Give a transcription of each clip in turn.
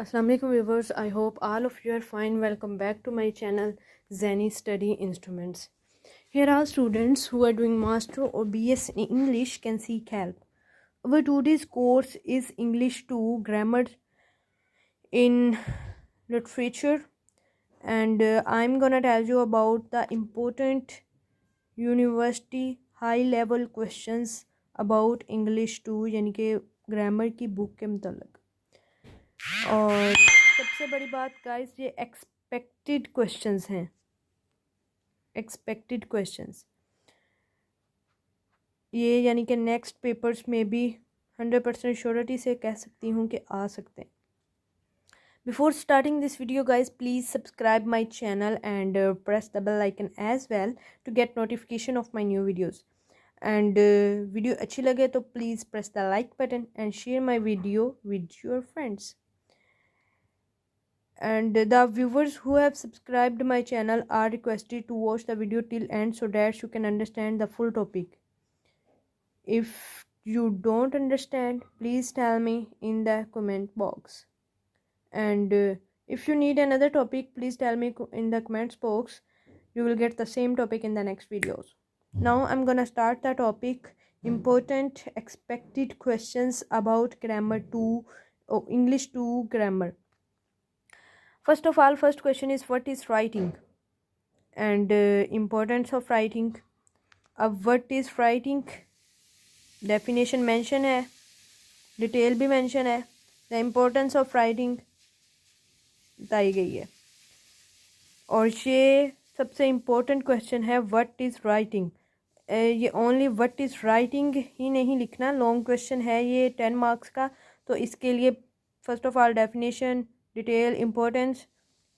Assalamu alaikum viewers, I hope all of you are fine. Welcome back to my channel Zeni Study Instruments. Here all students who are doing master or BS in English can seek help. Our today's course is English 2 Grammar in Literature, and I'm gonna tell you about the important university high level questions about English 2 यानी कि grammar की book के मतलब। और सबसे बड़ी बात guys, ये एक्सपेक्टेड क्वेश्चंस हैं। एक्सपेक्टेड क्वेश्चंस ये यानी कि नेक्स्ट पेपर्स में भी 100% श्योरिटी से कह सकती हूँ कि आ सकते हैं। Before starting this video guys, please subscribe my channel and press the bell icon as well to get notification of my new videos. And video अच्छी लगे तो please press the like button and share my video with your friends. And the viewers who have subscribed my channel are requested to watch the video till end so that you can understand the full topic. If you don't understand, please tell me in the comment box. And if you need another topic, please tell me in the comments box. You will get the same topic in the next videos. Now I'm gonna start the topic: important expected questions about grammar 2 or English 2 grammar. First of all, first question is what is writing and importance of writing. अब what is writing definition mention है, detail भी mention है, the importance of writing बताई गई है। और ये सबसे important question है what is writing. ये only what is writing ही नहीं लिखना, long question है ये 10 marks का। तो इसके लिए first of all definition, detail, importance,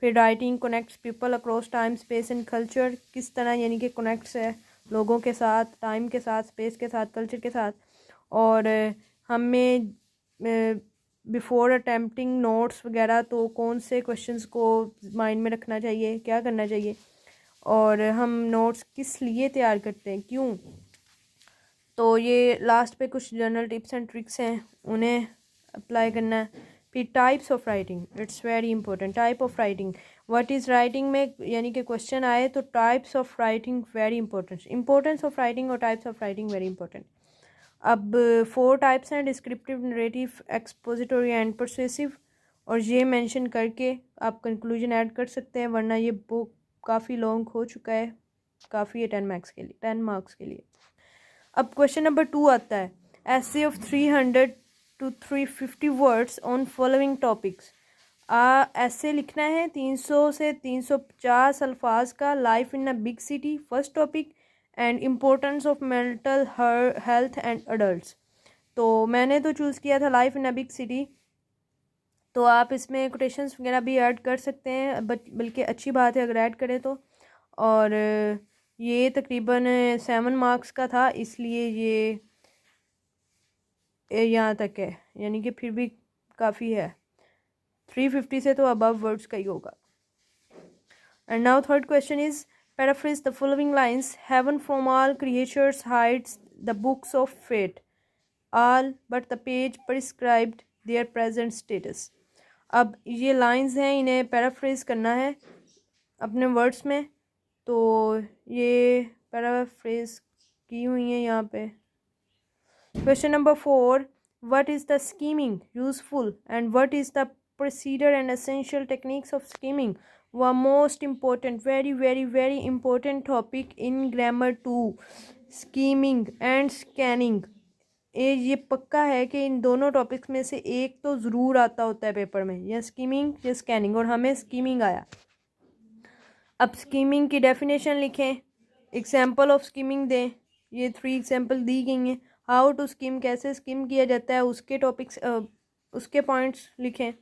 फिर writing connects people across time space and culture, किस तरह यानी कि कनेक्ट्स है लोगों के साथ, टाइम के साथ, स्पेस के साथ, कल्चर के साथ। और हमें बिफोर अटैम्प्टिंग नोट्स वगैरह तो कौन से क्वेश्चंस को माइंड में रखना चाहिए, क्या करना चाहिए, और हम नोट्स किस लिए तैयार करते हैं, क्यों। तो ये लास्ट पे कुछ जनरल टिप्स एंड ट्रिक्स हैं, उन्हें अप्लाई करना है। फिर types of writing, it's very important. Type of writing, what is writing में यानी कि क्वेश्चन आए तो types of writing very important. Importance of writing और types of writing very important. अब 4 टाइप्स हैं: descriptive, narrative, expository and persuasive. और ये मेंशन करके आप कंक्लूजन ऐड कर सकते हैं, वरना ये बुक काफ़ी लॉन्ग हो चुका है, काफ़ी है 10 मार्क्स के लिए। अब क्वेश्चन नंबर 2 आता है, essay of 300 to 350 words on following topics. ऐसे लिखना है 300 से 350 अल्फाज का। Life in a big city first topic, and importance of mental health and adults. तो मैंने तो चूज़ किया था life in a big city, तो आप इसमें कोटेशंस वगैरह भी ऐड कर सकते हैं, बल्कि अच्छी बात है अगर ऐड करें तो। और ये तकरीबन 7 मार्क्स का था, इसलिए ये यहाँ तक है, यानी कि फिर भी काफ़ी है। 350 से तो अबव वर्ड्स का ही होगा। And now third question is paraphrase the following lines: heaven from all creatures hides the books of fate, all but the page prescribed their present status. अब ये लाइंस हैं, इन्हें पैराफ्रेज करना है अपने वर्ड्स में। तो ये पैराफ्रेज की हुई हैं यहाँ पे। Question number 4, what is the scheming useful and what is the procedure and essential techniques of scheming? Were most important, very important topic in grammar 2, scheming and scanning. ये पक्का है कि इन दोनों टॉपिक्स में से एक तो ज़रूर आता होता है पेपर में, या स्कीमिंग या स्कैनिंग, और हमें स्कीमिंग आया। अब स्कीमिंग की डेफिनेशन लिखें, एग्जाम्पल ऑफ स्कीमिंग दें, ये 3 एग्जाम्पल दी गई हैं। हाउ टू स्कीम, कैसे स्कीम किया जाता है, उसके टॉपिक्स उसके पॉइंट्स लिखें।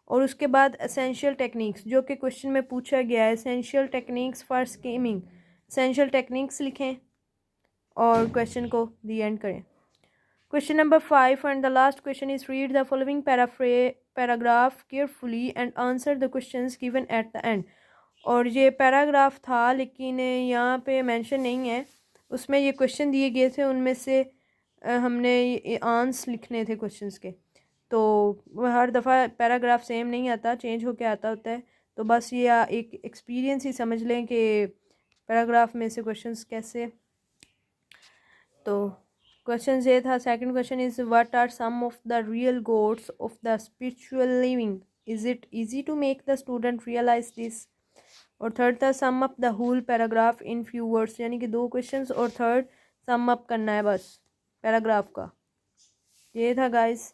और उसके बाद एसेंशियल टेक्निक्स, जो कि क्वेश्चन में पूछा गया है, essential techniques for skimming, essential techniques लिखें और क्वेश्चन को दी एंड करें। Question number 5 and the last question is read the following paragraph carefully and answer the questions given at the end. और ये पैराग्राफ था, लेकिन यहाँ पे मेंशन नहीं है, उसमें ये क्वेश्चन दिए गए थे, उनमें से हमने आंसर लिखने थे क्वेश्चंस के। तो हर दफ़ा पैराग्राफ सेम नहीं आता, चेंज होके आता होता है। तो बस ये एक एक्सपीरियंस ही समझ लें कि पैराग्राफ में से क्वेश्चंस कैसे। तो क्वेश्चन ये था, second question is what are some of the real goals of the spiritual living, is it easy to make the student realise this. और थर्ड था sum up the whole paragraph in few words, यानी कि 2 questions और third sum up करना है बस paragraph का। ये था गाइस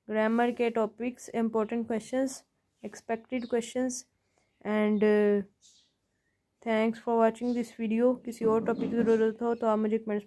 ग्रामर के topics, important questions, expected questions. And thanks for watching this video. किसी और टॉपिक की ज़रूरत हो तो आप मुझे कमेंट्स